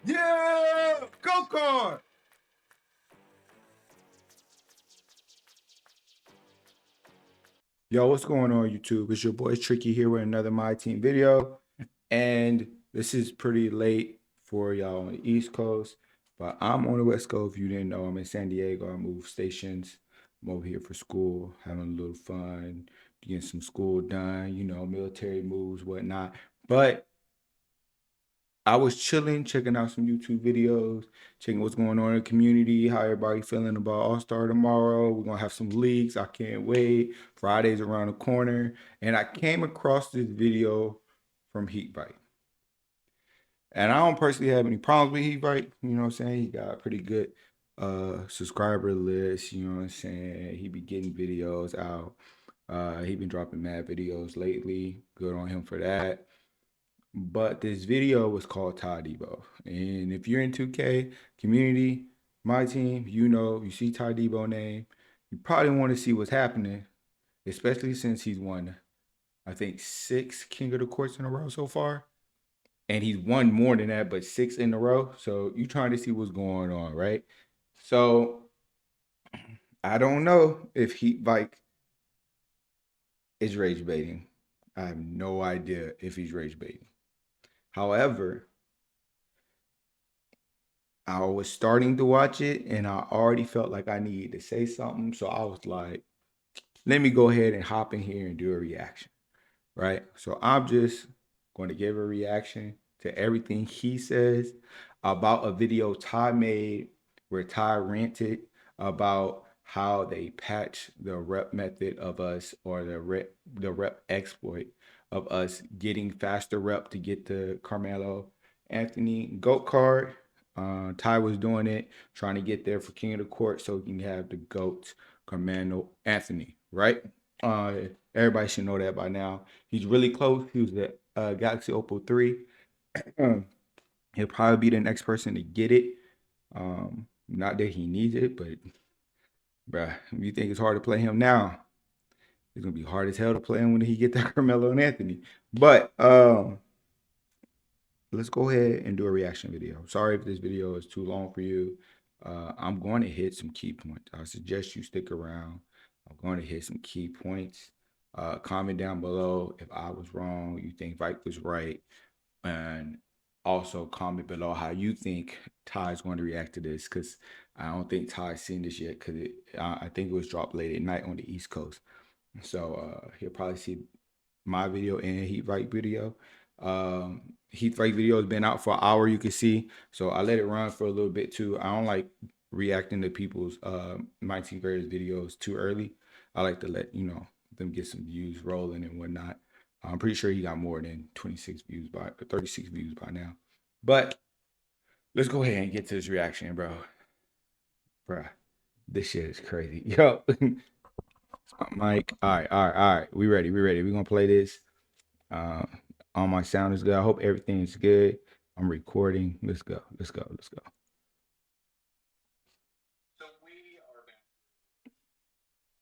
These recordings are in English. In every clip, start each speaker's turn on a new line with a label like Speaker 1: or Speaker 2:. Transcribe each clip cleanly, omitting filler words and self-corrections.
Speaker 1: Yeah! Go kart! Yo, what's going on, YouTube? It's your boy Tricky here with another MyTEAM video. And this is pretty late for y'all on the East Coast, but I'm on the West Coast. If you didn't know, I'm in San Diego. I moved stations. I'm over here for school, having a little fun, getting some school done, military moves, whatnot. But I was chilling, checking out some YouTube videos, checking what's going on in the community, how everybody feeling about All Star tomorrow. We're gonna have some leaks. I can't wait. Friday's around the corner, and I came across this video from Heat Vike. And I don't personally have any problems with Heat Vike. You know what I'm saying? He got a pretty good subscriber list. You know what I'm saying? He be getting videos out. He been dropping mad videos lately. Good on him for that. But this video was called Tydebo. And if you're in 2K community, MyTEAM, you see Tydebo name, you probably want to see what's happening, especially since he's won, I think, 6 King of the Courts in a row so far. And he's won more than that, but 6 in a row. So you're trying to see what's going on, right? So I don't know if Heat Vike is rage baiting. I have no idea if he's rage baiting. However, I was starting to watch it and I already felt like I needed to say something. So I was like, let me go ahead and hop in here and do a reaction. Right. So I'm just going to give a reaction to everything he says about a video Ty made where Ty ranted about how they patch the rep method of us, or the rep exploit of us getting faster rep to get the Carmelo Anthony GOAT card. Ty was doing it, trying to get there for King of the Court so he can have the GOAT Carmelo Anthony, right? Uh, Everybody should know that by now. He's really close. He was the Galaxy Oppo 3. He'll probably be the next person to get it. Not that he needs it, but bruh, if you think it's hard to play him now, it's gonna be hard as hell to play him when he get that Carmelo and Anthony. But let's go ahead and do a reaction video. Sorry if this video is too long for you. I'm going to hit some key points. I suggest you stick around. I'm going to hit some key points. Comment down below if I was wrong, you think Vike was right, and also comment below how you think Ty is going to react to this, because I don't think Ty's seen this yet, because I think it was dropped late at night on the East Coast. So he'll probably see my video and Heat Vike video. Heat Vike video has been out for an hour, you can see. So I let it run for a little bit too. I don't like reacting to people's MyTEAM greatest videos too early. I like to let them get some views rolling and whatnot. I'm pretty sure he got more than 26 views by 36 views by now. But let's go ahead and get to this reaction, bro. Bruh, this shit is crazy. Yo, Mike. All right. We ready. We're gonna play this. Uh, all my sound is good. I hope everything is good. I'm recording. Let's go. So we are back.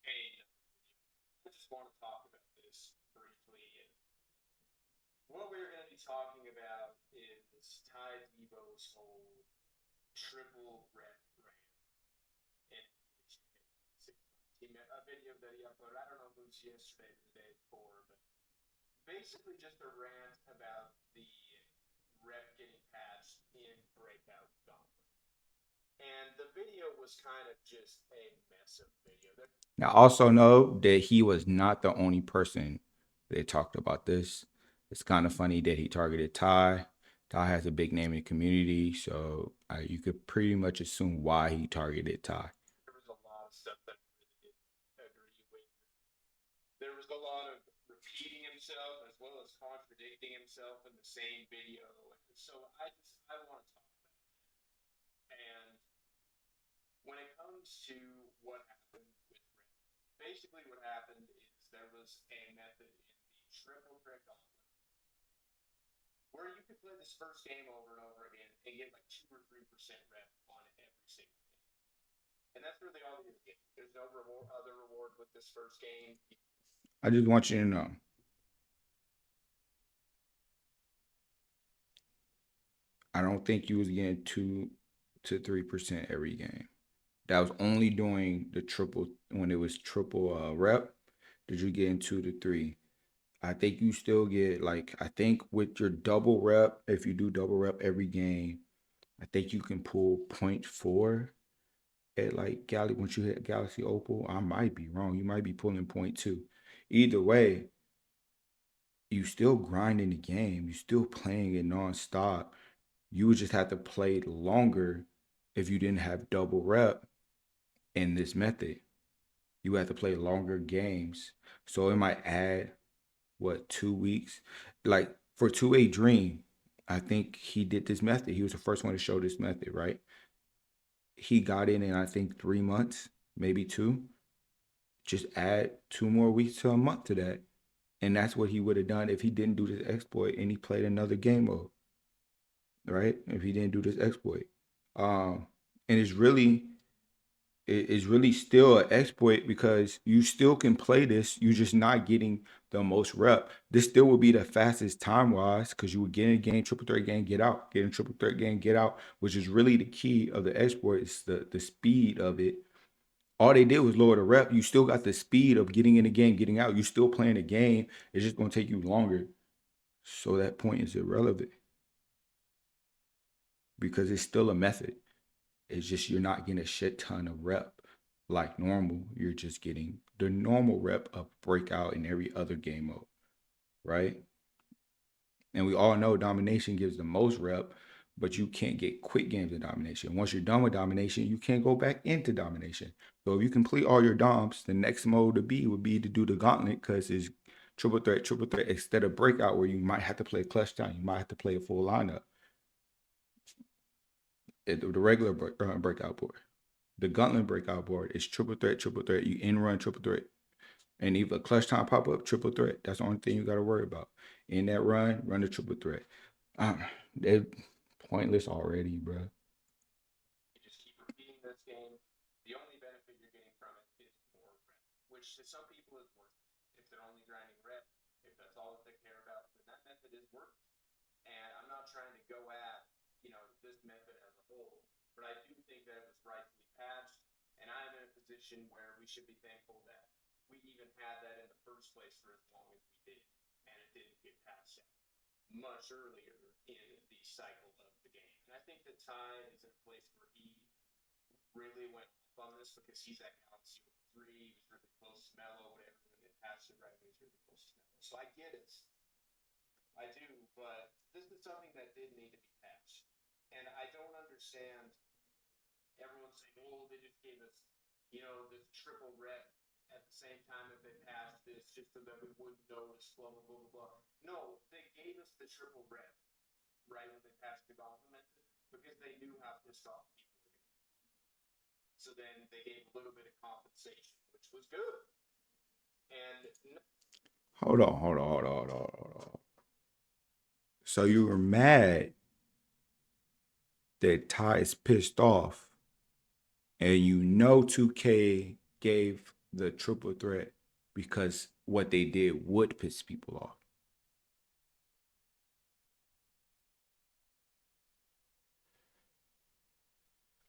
Speaker 1: Hey, I just want to talk about this briefly. And what we're going to be talking about is Tydebo's whole triple rep rant and a video that he uploaded. I don't know if it was yesterday or the day before, but basically just a rant about the rep getting patched in Breakout Gauntlet. And the video was kind of just a mess of video. Now, also know that he was not the only person that talked about this. It's kind of funny that he targeted Ty. Ty has a big name in the community, so you could pretty much assume why he targeted Ty. There was a lot of stuff that I really didn't agree with. There was a lot of repeating himself as well as contradicting himself in the same video. So I want to talk about it. And when it comes to what happened with Red, basically what happened is there was a method in the triple threat gauntlet where you could play this first game over and over again and get like 2 or 3% rep on every single game. And that's really all you're getting. There's no other reward with this first game. I just want you to know. I don't think you was getting 2 to 3% every game. That was only doing the triple when it was triple rep. Did you get in 2 to 3? I think you still get like I think with your double rep, if you do double rep every game, I think you can pull .4 at like once you hit Galaxy Opal. I might be wrong. You might be pulling .2. Either way, you still grinding the game. You still playing it nonstop. You would just have to play longer if you didn't have double rep in this method. You have to play longer games. So it might add what 2 weeks? Like for 2A Dream, I think he did this method. He was the first one to show this method, right? He got in I think 3 months, maybe two. Just add 2 more weeks to a month to that. And that's what he would have done if he didn't do this exploit and he played another game mode, right? If he didn't do this exploit. And it's really still an exploit because you still can play this. You're just not getting the most rep. This still will be the fastest time wise because you would get in a game, triple threat game, get out, get in triple threat game, get out, which is really the key of the exploit. It's the speed of it. All they did was lower the rep. You still got the speed of getting in the game, getting out. You're still playing the game. It's just going to take you longer. So that point is irrelevant because it's still a method. It's just you're not getting a shit ton of rep like normal. You're just getting the normal rep of breakout in every other game mode, right? And we all know domination gives the most rep, but you can't get quick games of domination. Once you're done with domination, you can't go back into domination. So if you complete all your doms, the next mode to be would be to do the gauntlet because it's triple threat, instead of breakout where you might have to play clutch time. You might have to play a full lineup. The regular breakout board. The gauntlet breakout board is triple threat. You in run triple threat. And if a clutch time pop up, triple threat. That's the only thing you got to worry about. In that run the triple threat. They're pointless already, bro.
Speaker 2: You just keep repeating this game. The only benefit you're getting from it is more rep, which to some people is worth it. If they're only grinding rep, if that's all that they care about, then that method is worth it. And I'm not trying to go at, this method as a whole, but I do think that it was rightfully patched, and I'm in a position where we should be thankful that we even had that in the first place for as long as we did, and it didn't get patched out much earlier in the cycle of the game. And I think that Ty is in a place where he really went off on this because he's at Galaxy 3, he was really close to Mellow, whatever, and then they patched it right when he was really close to Mellow. So I get it. I do, but this is something that did need to be patched. And I don't understand everyone saying, oh, they just gave us, this triple rep at the same time that they passed this just so that we wouldn't notice, blah, blah, blah, blah. No, they gave us the triple rep right when they passed the gauntlet method because they knew how pissed off people were going to be. So then they gave a little bit of compensation, which was good. And
Speaker 1: Hold on. So you were mad that Ty is pissed off, and 2K gave the triple threat because what they did would piss people off.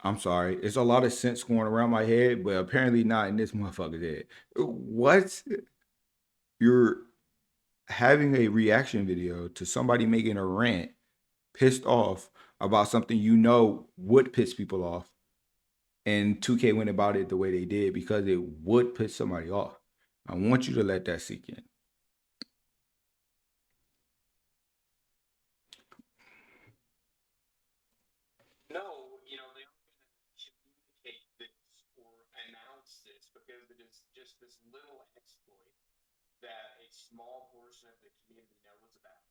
Speaker 1: I'm sorry. It's a lot of sense going around my head, but apparently not in this motherfucker's head. What? You're having a reaction video to somebody making a rant, pissed off about something would piss people off, and 2K went about it the way they did because it would piss somebody off. I want you to let that sink in.
Speaker 2: no, they're not going to communicate this or announce this because it is just this little exploit that a small portion of the community knows about.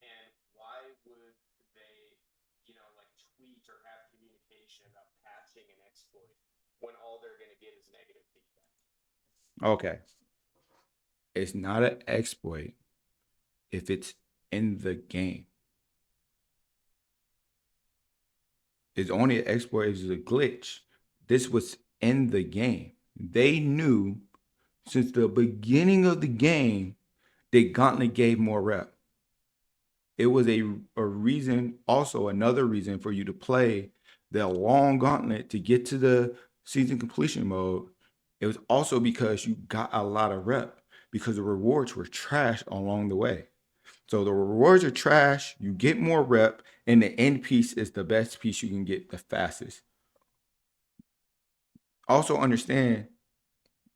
Speaker 2: And why would they, like tweet or have communication about patching an exploit when all they're going to get is negative feedback?
Speaker 1: Okay. It's not an exploit if it's in the game. It's only an exploit if it's a glitch. This was in the game. They knew since the beginning of the game that Gauntlet gave more rep. it was a reason, also another reason for you to play the long gauntlet to get to the season completion mode. It was also because you got a lot of rep because the rewards were trash along the way. So the rewards are trash, you get more rep, and the end piece is the best piece you can get the fastest. Also understand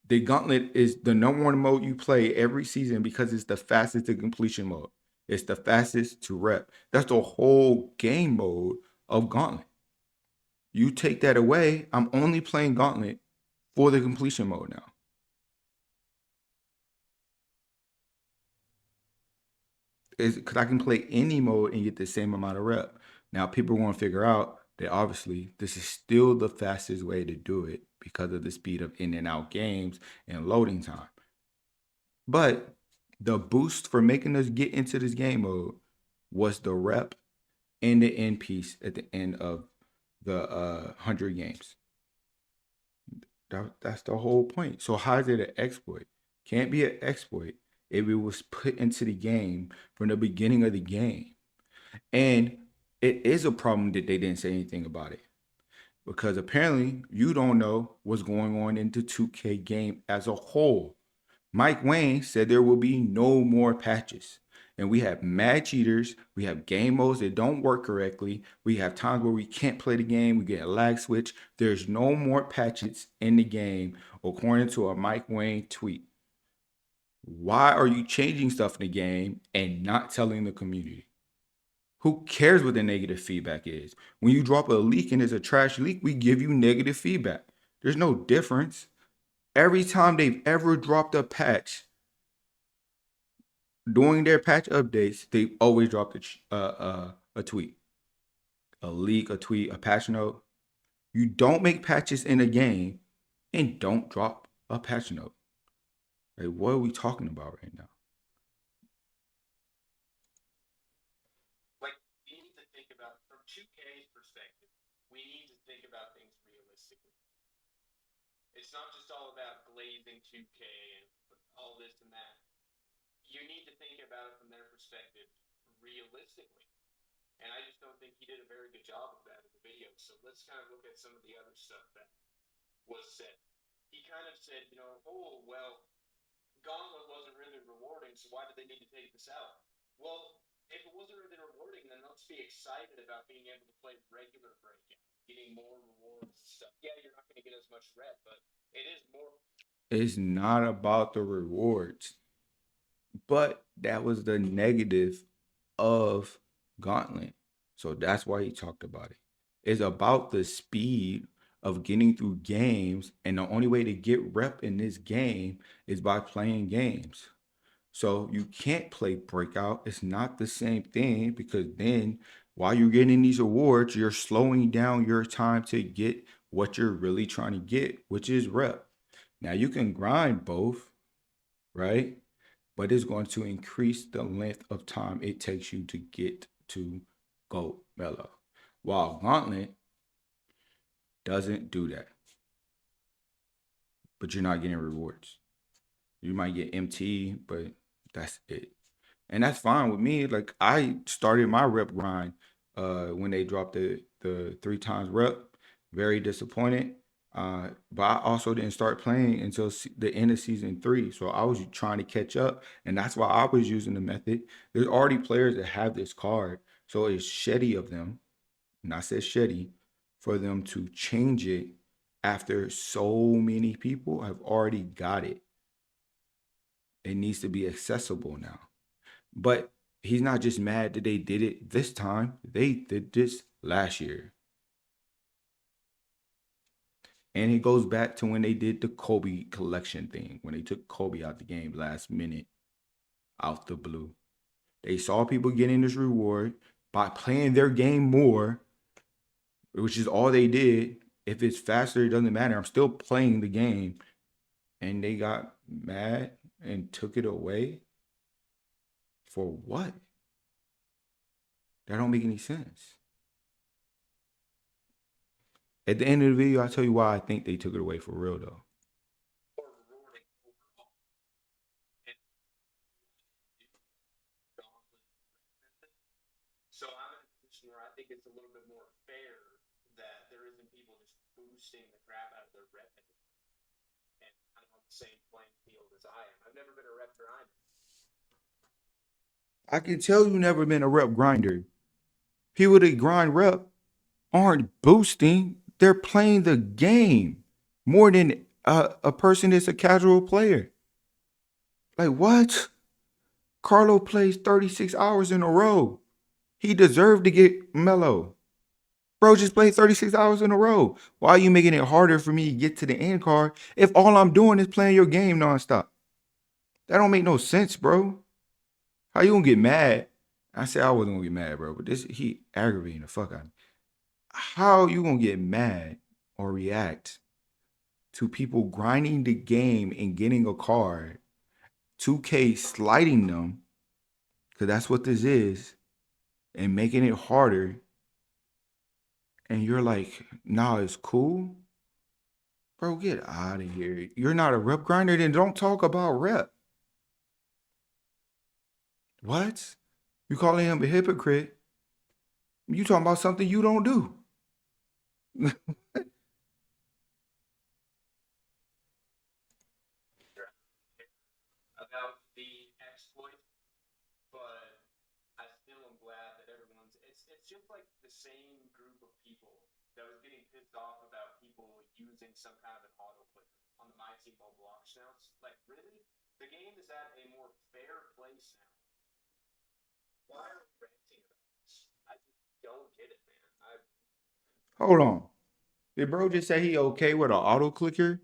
Speaker 1: the gauntlet is the number one mode you play every season because it's the fastest to completion mode. It's the fastest to rep. That's the whole game mode of gauntlet. You take that away, I'm only playing gauntlet for the completion mode now. Because I can play any mode and get the same amount of rep. Now people want to figure out that obviously this is still the fastest way to do it because of the speed of in and out games and loading time. But the boost for making us get into this game mode was the rep and the end piece at the end of the 100 games. That's the whole point. So how is it an exploit? Can't be an exploit if it was put into the game from the beginning of the game. And it is a problem that they didn't say anything about it because apparently you don't know what's going on in the 2K game as a whole. Mike Wayne said there will be no more patches. And we have mad cheaters. We have game modes that don't work correctly. We have times where we can't play the game. We get a lag switch. There's no more patches in the game, according to a Mike Wayne tweet. Why are you changing stuff in the game and not telling the community? Who cares what the negative feedback is? When you drop a leak and it's a trash leak, we give you negative feedback. There's no difference. Every time they've ever dropped a patch, during their patch updates, they always dropped a tweet, a leak, a tweet, a patch note. You don't make patches in a game and don't drop a patch note. Like, what are we talking about right now?
Speaker 2: Like, we need to think about, from 2K's perspective, we need to think about things realistically. It's not just all about glazing 2K and all this and that. You need to think about it from their perspective realistically. And I just don't think he did a very good job of that in the video. So let's kind of look at some of the other stuff that was said. He kind of said, oh, well, Gauntlet wasn't really rewarding, so why did they need to take this out? Well, if it wasn't really rewarding, then let's be excited about being able to play regular breakout, getting more rewards and stuff. Yeah, you're not going to get as much red, but it is more.
Speaker 1: It's not about the rewards, but that was the negative of Gauntlet. So that's why he talked about it. It's about the speed of getting through games, and the only way to get rep in this game is by playing games. So you can't play breakout. It's not the same thing because then while you're getting these awards, you're slowing down your time to get what you're really trying to get, which is rep. Now you can grind both, right? But it's going to increase the length of time it takes you to get to Gold Mellow. While Gauntlet doesn't do that. But you're not getting rewards. You might get MT, but that's it. And that's fine with me. Like I started my rep grind when they dropped the 3 times rep. Very disappointed. But I also didn't start playing until the end of season 3. So I was trying to catch up, and that's why I was using the method. There's already players that have this card, so it's shitty of them, and I said shitty, for them to change it after so many people have already got it. It needs to be accessible now. But he's not just mad that they did it this time. They did this last year. And it goes back to when they did the Kobe collection thing, when they took Kobe out the game last minute, out the blue. They saw people getting this reward by playing their game more, which is all they did. If it's faster, it doesn't matter. I'm still playing the game. And they got mad and took it away. For what? That don't make any sense. At the end of the video, I'll tell you why I think they took it away for real though.
Speaker 2: More rewarding overall. And Gauntlet red method, think it's a little bit more fair that there isn't people just boosting the crap out of their rep and kind of on the same playing field as I am. I've never been a rep grinder.
Speaker 1: I can tell you never been a rep grinder. People that grind rep aren't boosting, they're playing the game more than a person that's a casual player. Like, what? Carlo plays 36 hours in a row. He deserved to get mellow. Bro, just played 36 hours in a row. Why are you making it harder for me to get to the end card if all I'm doing is playing your game nonstop? That don't make no sense, bro. How you gonna get mad? I said I wasn't gonna get mad, bro, but this he aggravating the fuck out of me. How you gonna get mad or react to people grinding the game and getting a card, 2K sliding them, because that's what this is, and making it harder, and you're like, nah, it's cool? Bro, get out of here. You're not a rep grinder, then don't talk about rep. What? You calling him a hypocrite? You talking about something you don't do.
Speaker 2: About the exploit, but I still am glad that everyone's. It's just like the same group of people that was getting pissed off about people using some kind of an auto clicker on the MyTEAM mobile auction house. Like, really, the game is at a more fair place now. Why are we ranting about this? I just don't get it, man.
Speaker 1: Hold on. Did bro just say he okay with an auto clicker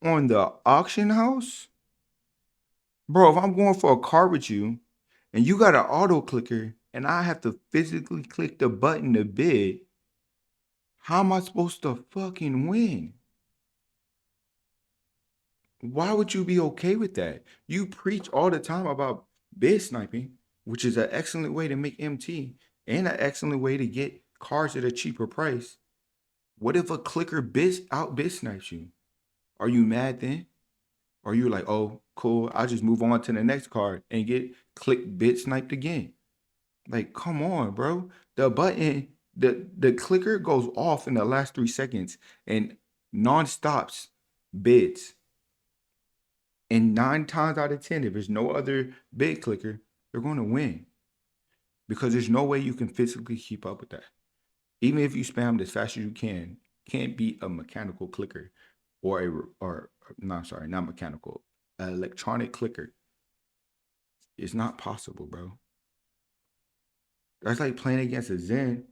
Speaker 1: on the auction house? Bro, if I'm going for a car with you and you got an auto clicker and I have to physically click the button to bid, how am I supposed to fucking win? Why would you be okay with that? You preach all the time about bid sniping, which is an excellent way to make MT and an excellent way to get cars at a cheaper price. What if a clicker bid snipes you? Are you mad then? Or you like, oh, cool, I'll just move on to the next card and get click bid sniped again? Like, come on, bro. The button, the clicker goes off in the last 3 seconds and non-stops bids. And 9 times out of 10, if there's no other bid clicker, they're going to win because there's no way you can physically keep up with that. Even if you spam as fast as you can't beat a mechanical clicker or no, sorry, not mechanical, an electronic clicker. It's not possible, bro. That's like playing against a Zen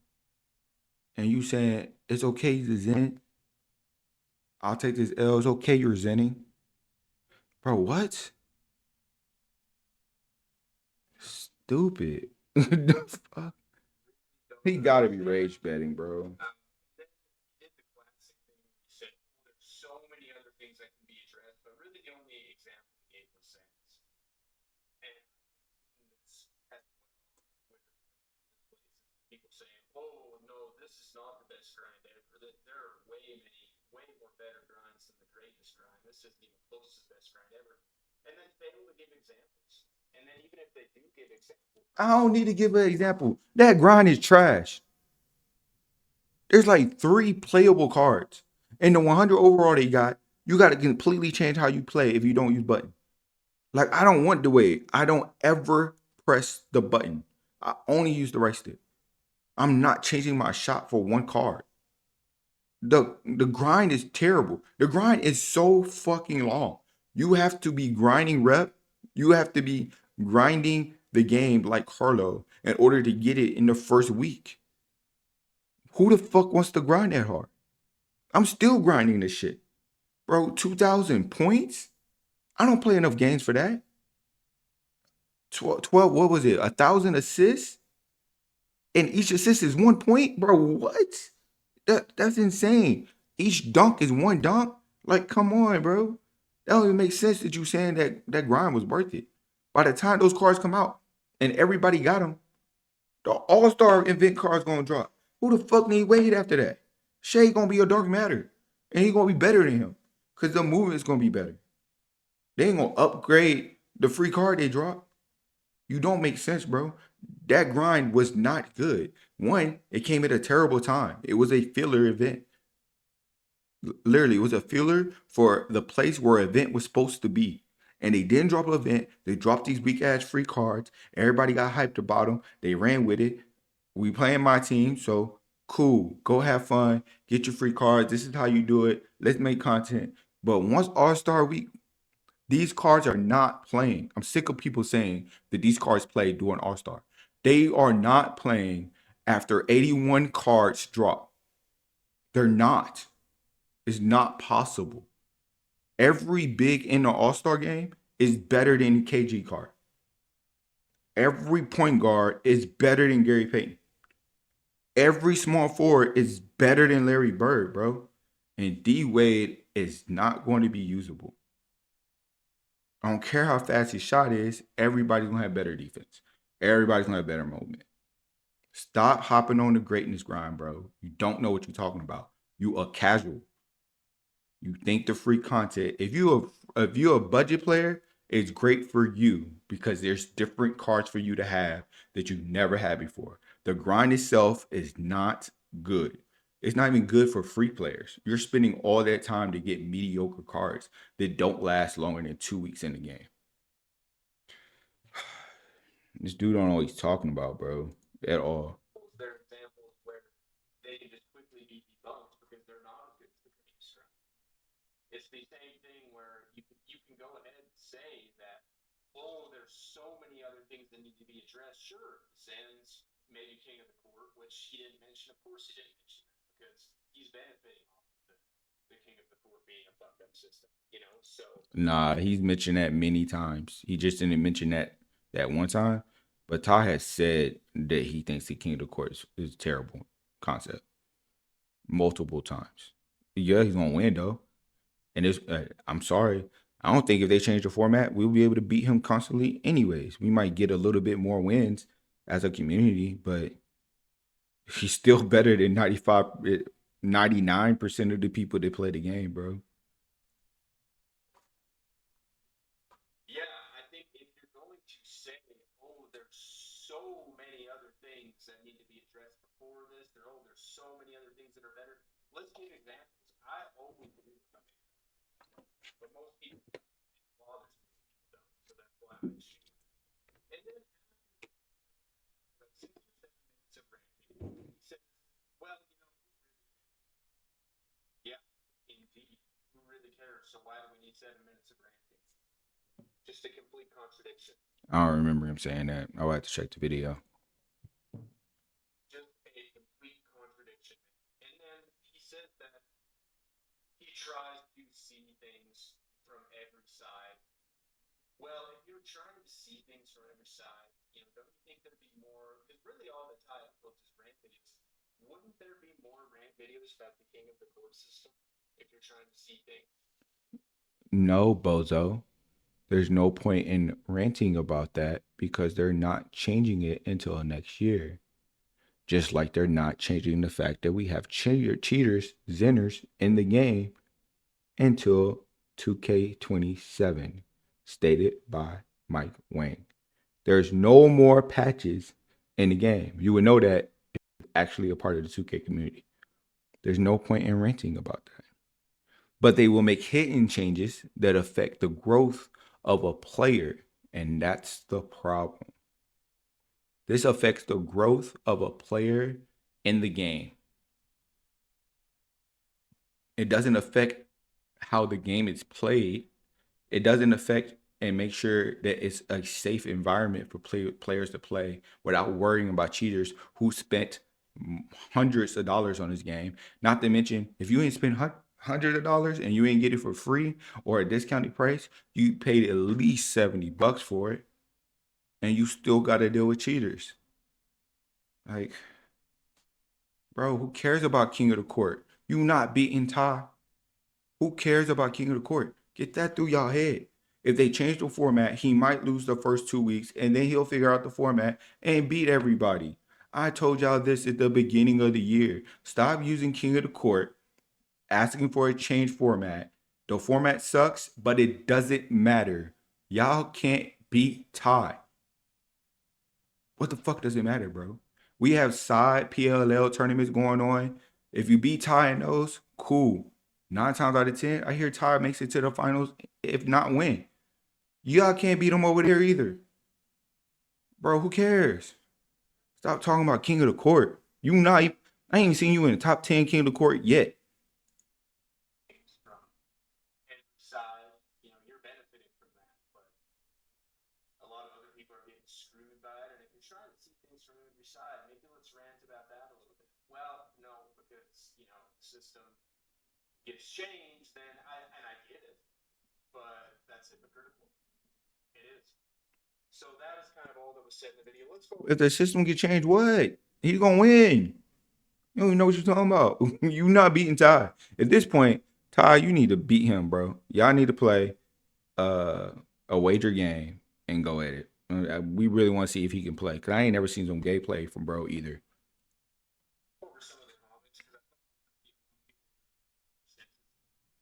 Speaker 1: and you saying it's okay to Zen. I'll take this L. It's okay you're Zenning. Bro, what? Stupid. The fuck? He gotta be rage betting, bro.
Speaker 2: Then he did the classic thing where he said, well, there's so many other things that can be addressed, but really the only example he gave was Sans. And this as well with places, people saying, "Oh no, this is not the best grind ever. There are way more better grinds than the greatest grind. This isn't even close to the best grind ever." And then fail to give examples. And then even if they do give examples,
Speaker 1: I don't need to give an example. That grind is trash. There's like 3 playable cards. And the 100 overall they got, you got to completely change how you play if you don't use button. Like, I don't want the way. I don't ever press the button. I only use the right stick. I'm not changing my shot for one card. The grind is terrible. The grind is so fucking long. You have to be grinding rep. You have to be grinding the game like Carlo in order to get it in the first week. Who the fuck wants to grind that hard? I'm still grinding this shit. Bro, 2,000 points? I don't play enough games for that. 12, what was it? 1,000 assists? And each assist is 1 point? Bro, what? That's insane. Each dunk is one dunk? Like, come on, bro. That don't even make sense that you saying that grind was worth it. By the time those cards come out and everybody got them, the all-star event card's gonna drop. Who the fuck need wait after that? Shay gonna be a dark matter. And he gonna be better than him. Cause the movement's gonna be better. They ain't gonna upgrade the free card they drop. You don't make sense, bro. That grind was not good. One, it came at a terrible time. It was a filler event. Literally, it was a filler for the place where an event was supposed to be. And they didn't drop an event. They dropped these weak ass free cards. Everybody got hyped about them. They ran with it. We playing my team, so cool. Go have fun. Get your free cards. This is how you do it. Let's make content. But once All Star Week, these cards are not playing. I'm sick of people saying that these cards play during All Star. They are not playing after 81 cards drop. They're not. It's not possible. Every big in the All Star game is better than KG card. Every point guard is better than Gary Payton. Every small forward is better than Larry Bird, bro. And D Wade is not going to be usable. I don't care how fast his shot is, everybody's gonna have better defense. Everybody's gonna have better movement. Stop hopping on the greatness grind, bro. You don't know what you're talking about. You a casual. You think the free content. If you're a budget player, it's great for you because there's different cards for you to have that you never had before. The grind itself is not good. It's not even good for free players. You're spending all that time to get mediocre cards that don't last longer than 2 weeks in the game. This dude don't know what he's talking about, bro, at all.
Speaker 2: They're examples where they can just quickly be debunked because they're not as good as the greatest, right? It's the same thing where you can go ahead and say that, oh, there's so many other things that need to be addressed. Sure, Zen's maybe king of the court, which he didn't mention. Of course, he didn't mention that because he's benefiting off of the king of the court being a fucked up system, you know. So
Speaker 1: Nah, he's mentioned that many times. He just didn't mention that one time. But Ty has said that he thinks the King of the Court is a terrible concept multiple times. Yeah, he's gonna win though, and it's. I'm sorry, I don't think if they change the format, we'll be able to beat him constantly. Anyways, we might get a little bit more wins as a community, but he's still better than 99% of the people that play the game, bro.
Speaker 2: yeah, I think if you're going to say, oh, there's so many other things that need to be addressed before this, there's so many other things that are better. Let's give examples. I always do something, but most people bothers me. So that's why I shoot. And then about 6 or 7 minutes of ranting, he says, well, yeah, indeed, who really cares? So why do we need 7 minutes of ranting? Just a complete contradiction.
Speaker 1: I don't remember him saying that. I'll have to check the video.
Speaker 2: Just a complete contradiction. And then he says that he tries to see things from every side. Well, if you're trying to see things from every side, don't you think there'd be more? Because really, all the time was just rant videos. Wouldn't there be more rant videos about the king of the court system if you're trying to see things?
Speaker 1: No, bozo. There's no point in ranting about that because they're not changing it until next year. Just like they're not changing the fact that we have cheaters, Zenners in the game until 2K27, stated by Mike Wang. There's no more patches in the game. You would know that if you're actually a part of the 2K community. There's no point in ranting about that. But they will make hidden changes that affect the growth of a player, and that's the problem. This affects the growth of a player in the game. It doesn't affect how the game is played. It doesn't affect and make sure that it's a safe environment for players to play without worrying about cheaters who spent hundreds of dollars on this game. Not to mention, if you ain't spent hundreds of dollars and you ain't get it for free or a discounted price, you paid at least $70 for it, and you still got to deal with cheaters. Like, bro, who cares about King of the Court? You not beating Ty. Who cares about King of the Court? Get that through y'all head. If they change the format, he might lose the first 2 weeks, and then he'll figure out the format and beat everybody. I told y'all this at the beginning of the year. Stop using King of the Court, asking for a change format. The format sucks, but it doesn't matter. Y'all can't beat Ty. What the fuck does it matter, bro? We have side PLL tournaments going on. If you beat Ty in those, cool. 9 times out of 10, I hear Ty makes it to the finals, if not win. Y'all can't beat him over there either. Bro, who cares? Stop talking about king of the court. You not, I ain't even seen you in the top 10 king of the court yet.
Speaker 2: From every side, you're benefiting from that, but a lot of other people are getting screwed by it. And if you're trying to see things from every side, maybe let's rant about that a little bit. Well, no, because the system gets changed, then I get it, but that's hypocritical. It is. So that is kind of all that was said in the video. Let's go.
Speaker 1: If the system get changed, what? He's gonna win. You don't even know what you're talking about. You not beating Ty. At this point, Ty, you need to beat him, bro. Y'all need to play uh, a wager game and go at it. We really want to see if he can play. Cause I ain't never seen some gameplay from bro either.
Speaker 2: Over some of the comments because I thought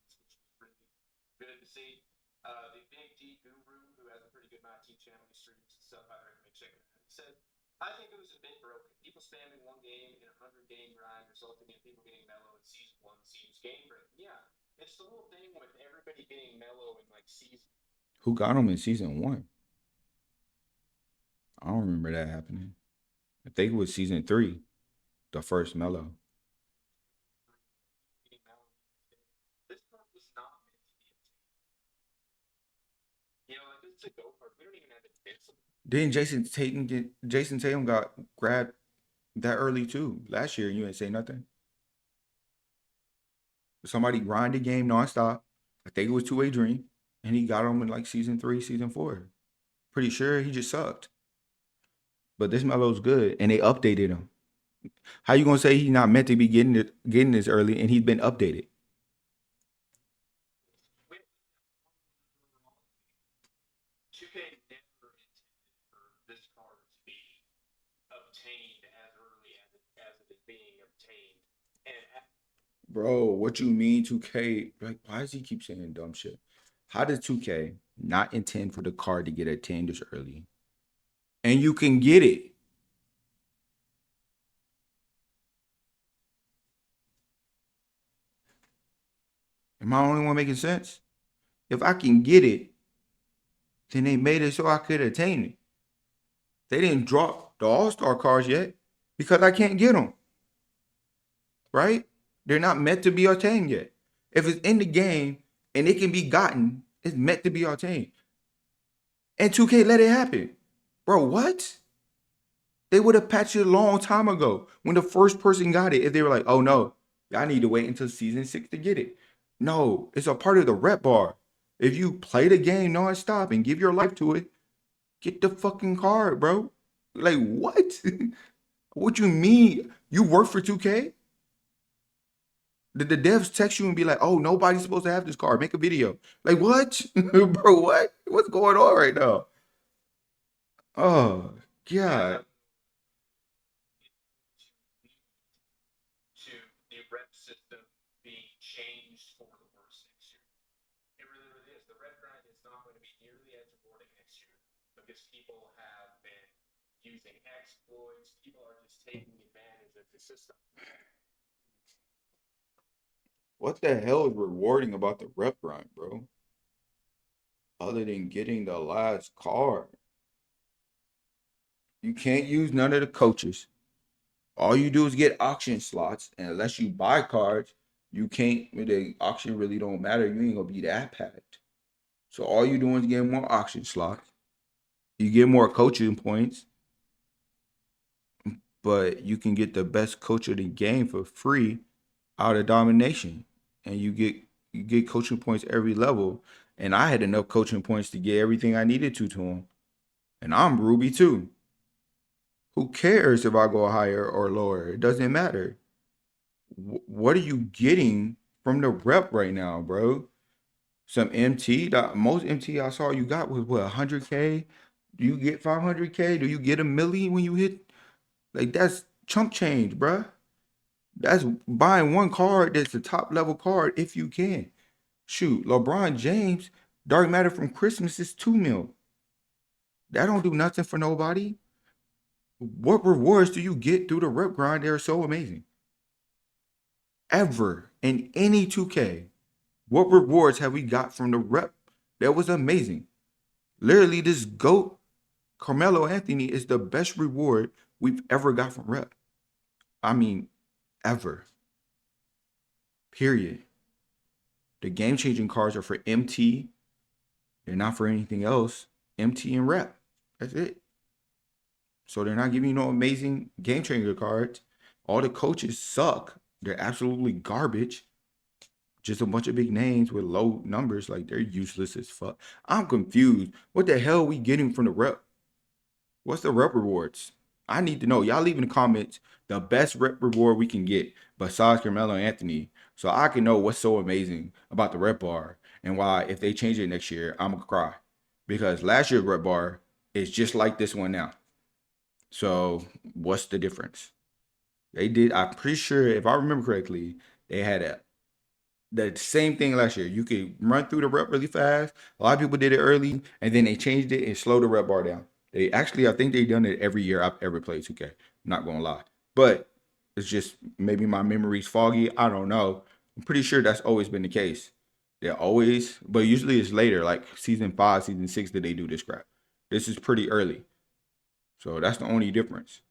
Speaker 2: which was really good to see. The Big D Guru, who has a pretty good MyTEAM channel, he streams and stuff. I recommend checking it out. He said, "I think it was a bit broken. People spamming one game in a 100 game grind, resulting in people getting mellow in season one seems game breaking. Yeah, it's the whole thing with everybody getting mellow in like season.
Speaker 1: Who got him in season 1? I don't remember that happening. I think it was season 3, the first mellow.
Speaker 2: This part was not meant to be obtained. Like this is a go kart. We don't even have invincible.
Speaker 1: Didn't Jason Tatum got grabbed that early too last year? You ain't say nothing. Somebody grinded game nonstop. I think it was two-way dream, and he got him in like season 3, season 4. Pretty sure he just sucked. But this Melo's good, and they updated him. How you gonna say he's not meant to be getting this early, and he's been updated?
Speaker 2: 2K never intended for this card to be obtained as early as it is being obtained. And
Speaker 1: Bro, what you mean 2K? Like, why does he keep saying dumb shit? How does 2K not intend for the card to get obtained this early? And you can get it. Am I the only one making sense? If I can get it, then they made it so I could attain it. They didn't drop the All-Star cards yet because I can't get them. Right? They're not meant to be obtained yet. If it's in the game and it can be gotten, it's meant to be obtained. And 2K let it happen. Bro, what? They would have patched it a long time ago when the first person got it. If they were like, oh no, y'all need to wait until season 6 to get it. No, it's a part of the rep bar. If you play the game nonstop and give your life to it, get the fucking card, bro. Like, what? What you mean? You work for 2K? Did the devs text you and be like, oh, nobody's supposed to have this card? Make a video. Like, what? Bro, what? What's going on right now? Oh, God.
Speaker 2: to the rep system being changed for the worse next year. It really, really is. The rep grind is not going to be nearly as rewarding next year because people have been using exploits. People are just taking advantage of the system.
Speaker 1: What the hell is rewarding about the rep grind, bro? Other than getting the last card. You can't use none of the coaches. All you do is get auction slots, and unless you buy cards, you can't. The auction really don't matter. You ain't gonna be that packed. So all you doing is getting more auction slots. You get more coaching points, but you can get the best coach of the game for free out of domination, and you get coaching points every level. And I had enough coaching points to get everything I needed to him, and I'm Ruby too. Who cares if I go higher or lower? It doesn't matter. What are you getting from the rep right now, bro? Some MT. The most MT I saw you got was what, 100K? Do you get 500K? Do you get a milli when you hit? Like, that's chump change, bruh. That's buying one card that's the top level card if you can. Shoot, LeBron James, Dark Matter from Christmas is 2 mil. That don't do nothing for nobody. What rewards do you get through the rep grind? They're so amazing. Ever in any 2K, what rewards have we got from the rep? That was amazing. Literally, this GOAT, Carmelo Anthony, is the best reward we've ever got from rep. I mean, ever. Period. The game changing cards are for MT. They're not for anything else. MT and rep. That's it. So they're not giving you no amazing game changer cards. All the coaches suck. They're absolutely garbage. Just a bunch of big names with low numbers. Like they're useless as fuck. I'm confused. What the hell are we getting from the rep? What's the rep rewards? I need to know. Y'all leave in the comments the best rep reward we can get besides Carmelo Anthony, so I can know what's so amazing about the rep bar and why if they change it next year, I'm gonna cry. Because last year's rep bar is just like this one now. So what's the difference? They did. I'm pretty sure, if I remember correctly, they had the same thing last year. You could run through the rep really fast. A lot of people did it early, and then they changed it and slowed the rep bar down. They actually, I think they've done it every year I've ever played 2K. I'm not gonna lie, but it's just maybe my memory's foggy. I don't know. I'm pretty sure that's always been the case. They're always, but usually it's later, like season 5, season 6, that they do this crap. This is pretty early, so that's the only difference.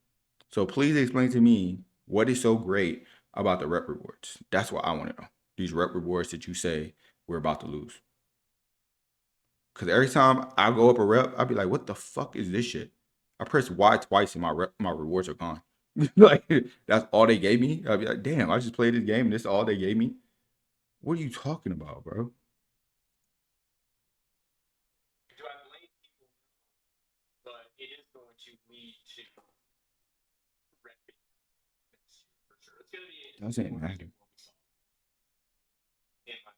Speaker 1: So please explain to me what is so great about the rep rewards. That's what I want to know. These rep rewards that you say we're about to lose. Because every time I go up a rep, I'll be like, what the fuck is this shit? I press Y twice and my rewards are gone. Like, that's all they gave me. I'll be like, damn, I just played this game and this is all they gave me. What are you talking about, bro?
Speaker 2: Do I blame people? But it is going to lead to rep being for sure. It's going to be
Speaker 1: Doesn't matter.
Speaker 2: what we saw in my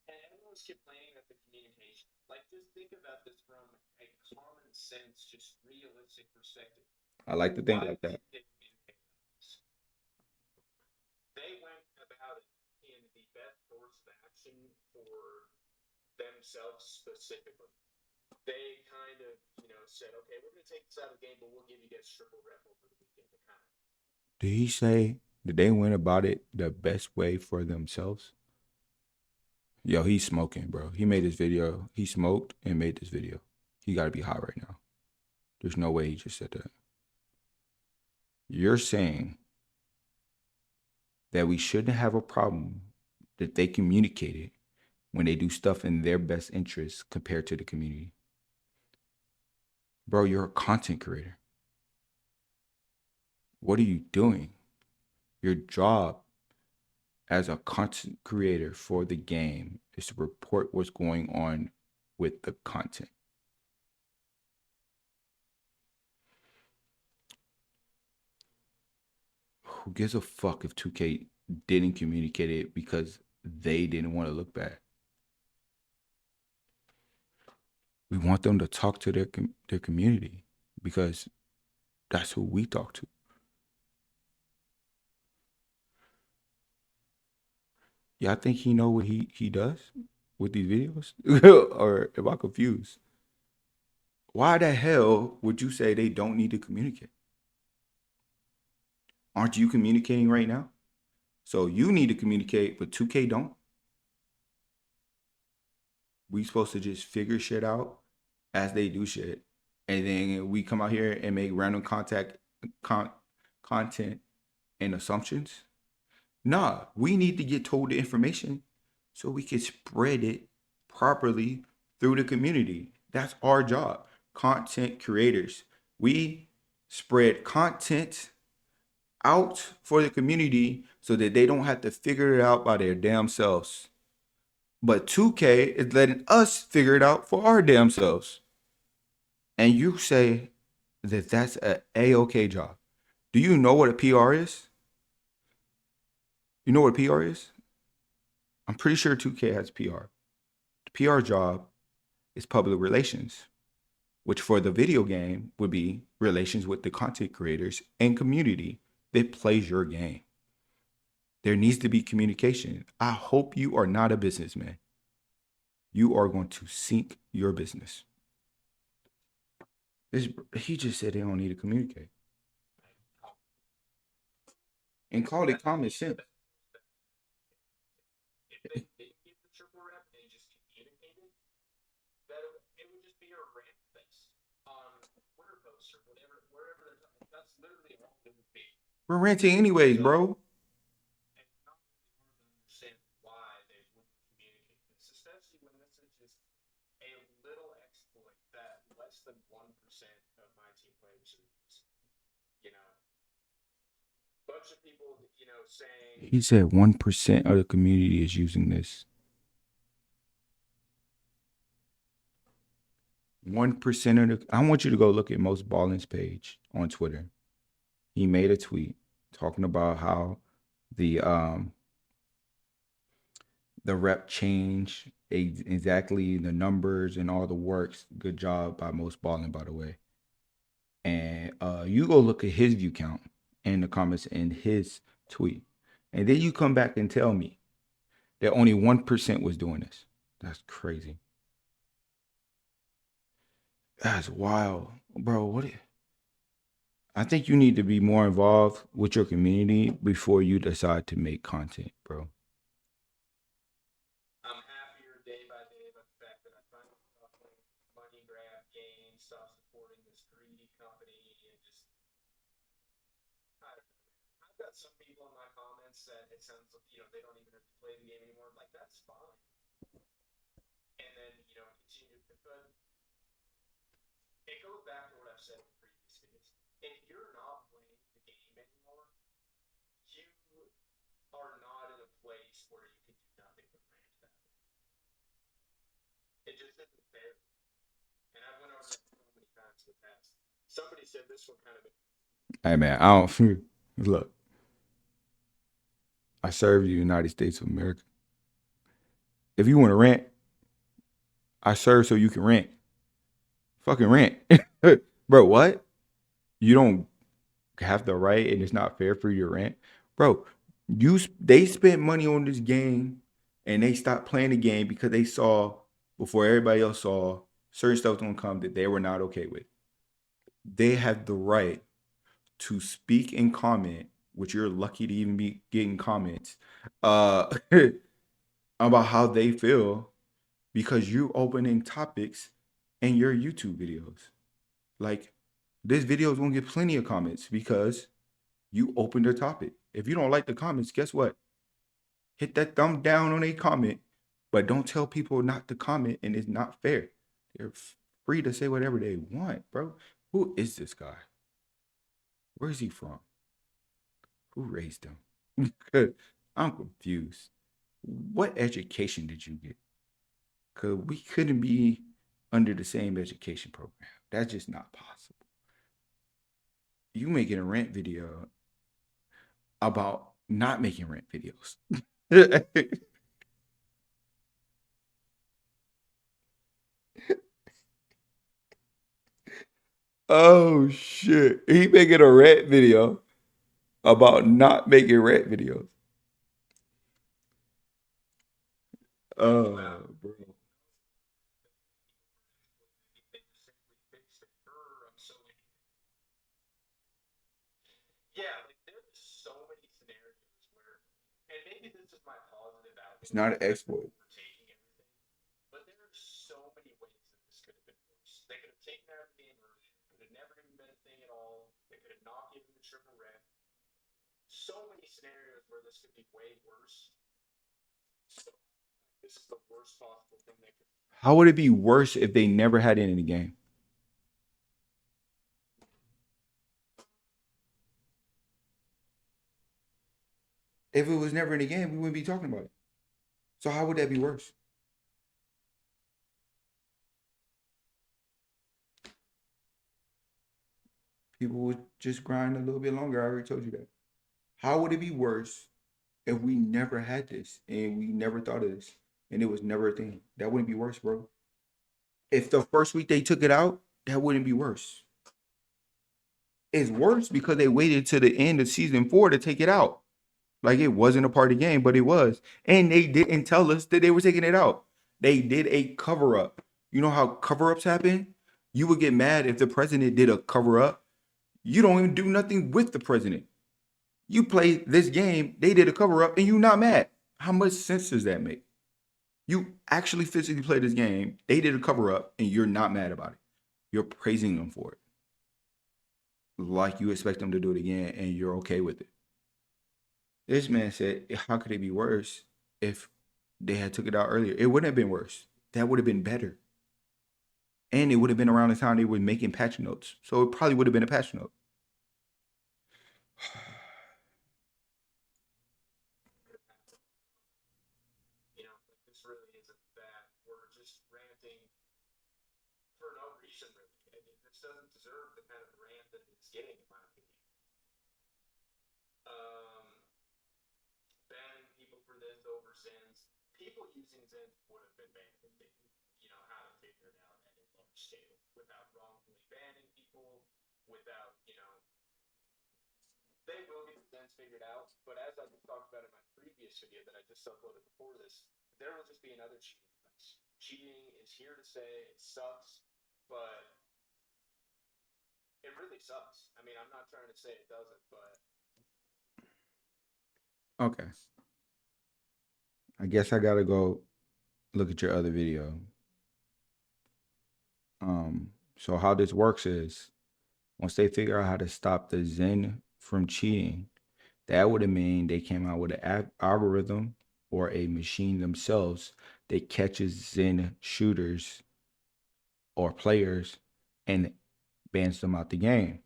Speaker 2: and everyone's complaining that the communication. Like, just think about this from a common sense, just realistic perspective.
Speaker 1: I like to think like that.
Speaker 2: They went about it in the best course of action for themselves specifically. They kind of, said, okay, we're going to take this out of the game, but we'll give you guys triple rep over the weekend to kind of.
Speaker 1: Did he say that they went about it the best way for themselves? Yo, he's smoking, bro. He made this video. He smoked and made this video. He got to be high right now. There's no way he just said that. You're saying that we shouldn't have a problem that they communicated when they do stuff in their best interest compared to the community. Bro, you're a content creator. What are you doing? Your job as a content creator for the game is to report what's going on with the content. Who gives a fuck if 2K didn't communicate it because they didn't want to look bad? We want them to talk to their community because that's who we talk to. Yeah, I think he know what he does with these videos, or am I confused? Why the hell would you say they don't need to communicate? Aren't you communicating right now? So you need to communicate, but 2K don't. We supposed to just figure shit out as they do shit, and then we come out here and make random content and assumptions. Nah, we need to get told the information so we can spread it properly through the community. That's our job. Content creators. We spread content out for the community so that they don't have to figure it out by their damn selves. But 2K is letting us figure it out for our damn selves. And you say that that's a A-OK job. Do you know what a PR is? You know what a PR is? I'm pretty sure 2K has PR. The PR job is public relations, which for the video game would be relations with the content creators and community that plays your game. There needs to be communication. I hope you are not a businessman. You are going to sink your business. He just said they don't need to communicate and call it common sense.
Speaker 2: If they didn't give the triple rep and they just communicated, that it would just be a rant face on Twitter posts or whatever, wherever they're talking. That's literally all it would be.
Speaker 1: We're ranting anyways, bro.
Speaker 2: It's not really hard to understand why they wouldn't communicate this, especially when this is just a little exploit that less than 1% of my team players are using. You know, bunch of people, saying
Speaker 1: He said 1% of the community is using this. 1% of the. I want you to go look at Most Ballin's page on Twitter. He made a tweet talking about how the um the rep change exactly the numbers and all the works. Good job by Most Ballin, by the way. And you go look at his view count in the comments in his tweet, and then you come back and tell me that only 1% was doing this. That's crazy. That's wild, bro. I think you need to be more involved with your community before you decide to make content, bro.
Speaker 2: I'm happier day by day by the fact that I finally stopped playing this money grab game, stopped supporting this greedy company, and just, I don't know, man. I've got some people in my comments that it sounds like, they don't even have to play the game anymore. Like, that's fine. And then, continue. But it goes back to what I've said in previous videos. If you're not playing the game anymore, you are not in a place where you can do nothing but rant about it. It just isn't fair. And I've went over that so many times in the past. Somebody said this one kind of.
Speaker 1: Hey man, I don't look. I serve the United States of America. If you want to rant, I serve so you can rant. Fucking rant, bro. What? You don't have the right, and it's not fair for you to rant, bro. They spent money on this game, and they stopped playing the game because they saw before everybody else saw certain stuff don't come that they were not okay with. They have the right to speak and comment, which you're lucky to even be getting comments uh, about how they feel because you're opening topics in your YouTube videos. Like this video is gonna get plenty of comments because you opened a topic. If you don't like the comments, guess what? Hit that thumb down on a comment, but don't tell people not to comment, and it's not fair. They're free to say whatever they want, bro. Who is this guy? Where is he from? Who raised him? I'm confused. What education did you get? Because we couldn't be under the same education program. That's just not possible. You making a rant video about not making rant videos. Oh shit. He making a rant video about not making rant videos. Bro.
Speaker 2: Yeah, like there's so many scenarios where, and maybe this is my positive
Speaker 1: It's
Speaker 2: outlook
Speaker 1: not an exploit.
Speaker 2: for taking everything, but there are so many ways that this could have been worse. They could have taken out the game earlier, could have never even been a thing at all. They could have not given the triple rep. So many scenarios where this could be way worse. So this is the worst possible thing they could.
Speaker 1: How would it be worse if they never had it in the game? If it was never in the game, we wouldn't be talking about it. So how would that be worse? People would just grind a little bit longer. I already told you that. How would it be worse if we never had this and we never thought of this and it was never a thing? That wouldn't be worse, bro. If the first week they took it out, that wouldn't be worse. It's worse because they waited to the end of season 4 to take it out. Like it wasn't a part of the game, but it was. And they didn't tell us that they were taking it out. They did a cover up. You know how cover ups happen? You would get mad if the president did a cover up. You don't even do nothing with the president. You play this game, they did a cover up, and you not mad. How much sense does that make? You actually physically play this game, they did a cover up, and you're not mad about it. You're praising them for it. Like you expect them to do it again, and you're okay with it. This man said, how could it be worse if they had took it out earlier? It wouldn't have been worse. That would have been better. And it would have been around the time they were making patch notes. So it probably would have been a patch note.
Speaker 2: Like this really isn't that. We're just ranting for no reason, really. This doesn't deserve the kind of rant that it's getting, in my opinion. Banning people for this over Zens. People using Zens would have been banned if they how to figure it out at a large scale without wrongfully banning people, without, they will get the Zens figured out. But as I just talked about in my previous video that I just uploaded before this, there will just be another cheating device. Cheating is here to stay. It sucks, but it really sucks. I mean, I'm not trying to say it doesn't, but
Speaker 1: Okay. I guess I gotta go look at your other video. So how this works is once they figure out how to stop the Zen from cheating, that would mean they came out with an algorithm or a machine themselves that catches Zen shooters or players and bans them out the game.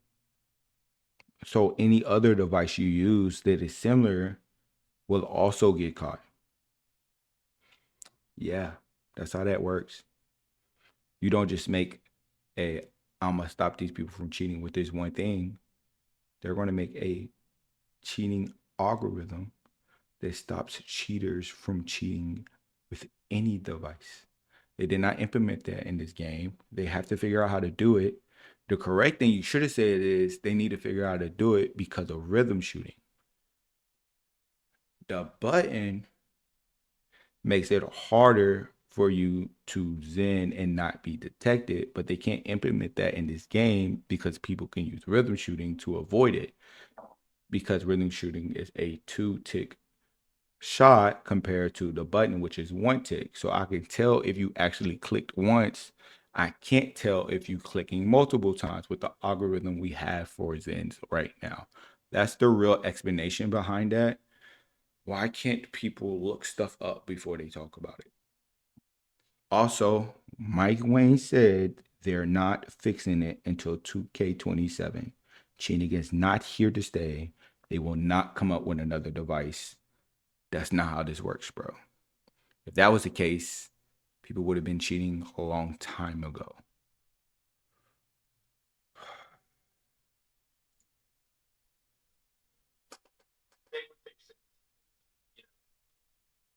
Speaker 1: So any other device you use that is similar will also get caught. Yeah, that's how that works. You don't just make a I'm gonna stop these people from cheating with this one thing. They're going to make a cheating algorithm that stops cheaters from cheating with any device. They did not implement that in this game. They have to figure out how to do it. The correct thing you should have said is they need to figure out how to do it because of rhythm shooting. The button makes it harder for you to zen and not be detected, but they can't implement that in this game because people can use rhythm shooting to avoid it, because rhythm shooting is a 2-tick shot compared to the button, which is 1 tick. So I can tell if you actually clicked once. I can't tell if you clicking multiple times with the algorithm we have for Zens right now. That's the real explanation behind that. Why can't people look stuff up before they talk about it? Also, Mike Wayne said they're not fixing it until 2K27. Cheating is not here to stay. They will not come up with another device. That's not how this works, bro. If that was the case, people would have been cheating a long time ago.
Speaker 2: they would fix it.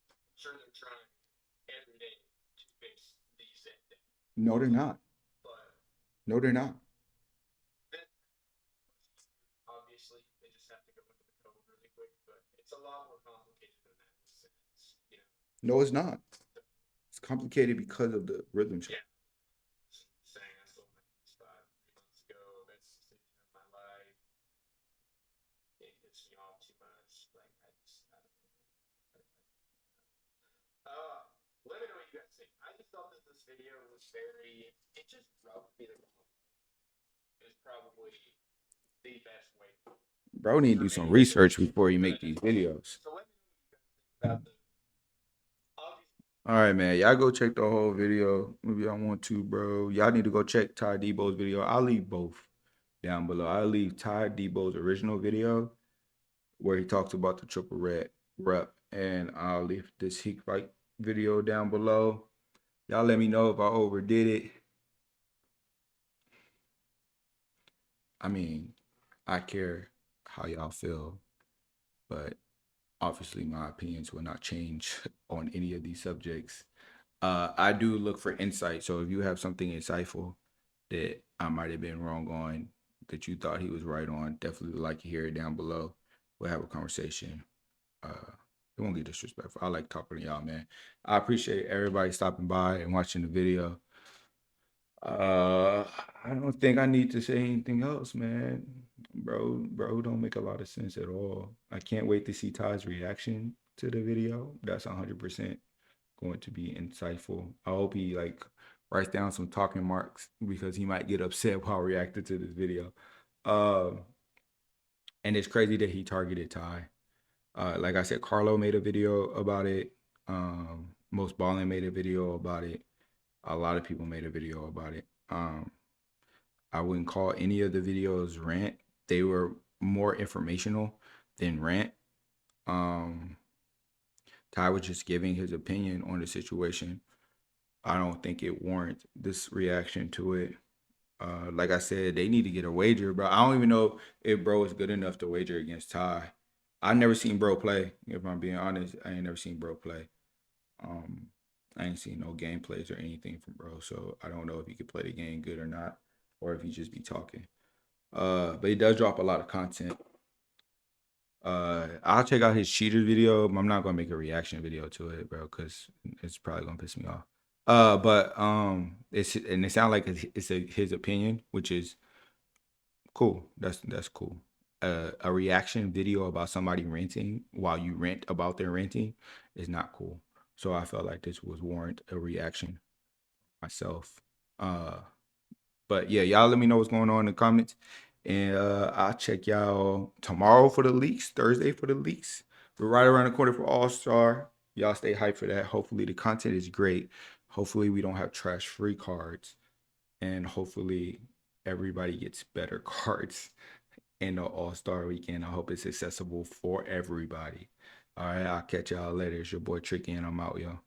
Speaker 2: I'm sure they're trying every day to fix these things.
Speaker 1: No, they're not.
Speaker 2: But
Speaker 1: No, they're not.
Speaker 2: then, obviously, they just have to go into the code really quick. But it's a lot more complicated than that. Since,
Speaker 1: No, it's not. It's complicated because of the rhythm shot.
Speaker 2: Yeah. Saying I sold my PS5 3 months ago, best decision of my life. It pissed me off too much. Like I don't know. Let me know what you guys think. I just thought that this video was it just rubbed me the wrong way. It was probably the best way.
Speaker 1: Bro need to do some research before you make these videos.
Speaker 2: So let me know what you guys think about the
Speaker 1: All right, man. Y'all go check the whole video. Maybe I want to, bro. Y'all need to go check Tydebo's video. I'll leave both down below. I'll leave Tydebo's original video where he talks about the triple red rep, and I'll leave this Heat Vike video down below. Y'all let me know if I overdid it. I mean, I care how y'all feel, but obviously my opinions will not change on any of these subjects. I do look for insight. So if you have something insightful that I might have been wrong on, that you thought he was right on, definitely like to hear it down below. We'll have a conversation. It won't get disrespectful. I like talking to y'all, man. I appreciate everybody stopping by and watching the video. Uh, I don't think I need to say anything else, man. Bro, don't make a lot of sense at all. I can't wait to see Ty's reaction to the video. That's 100% going to be insightful. I hope he like writes down some talking marks because he might get upset while reacting to this video. Um, and it's crazy that he targeted Ty. Like I said, Carlo made a video about it. Most Ballin made a video about it. A lot of people made a video about it. I wouldn't call any of the videos rant. They were more informational than rant. Ty was just giving his opinion on the situation. I don't think it warrants this reaction to it. Like I said, they need to get a wager, bro. I don't even know if bro is good enough to wager against Ty. I never seen bro play. If I'm being honest, I ain't never seen bro play. I ain't seen no gameplays or anything from bro, so I don't know if he could play the game good or not, or if he just be talking. But he does drop a lot of content. I'll check out his cheaters video, but I'm not gonna make a reaction video to it, bro, because it's probably gonna piss me off. But it sounds like it's his opinion, which is cool. That's cool. A reaction video about somebody renting while you rant about their renting is not cool. So I felt like this was warrant a reaction myself. But yeah, y'all let me know what's going on in the comments. And I'll check y'all tomorrow for the leaks, Thursday for the leaks. We're right around the corner for All-Star. Y'all stay hyped for that. Hopefully the content is great. Hopefully we don't have trash free cards. And hopefully everybody gets better cards in the All-Star weekend. I hope it's accessible for everybody. All right, I'll catch y'all later. It's your boy Tricky and I'm out, yo.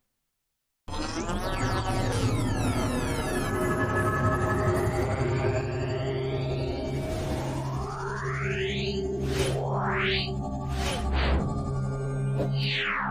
Speaker 3: Yeah.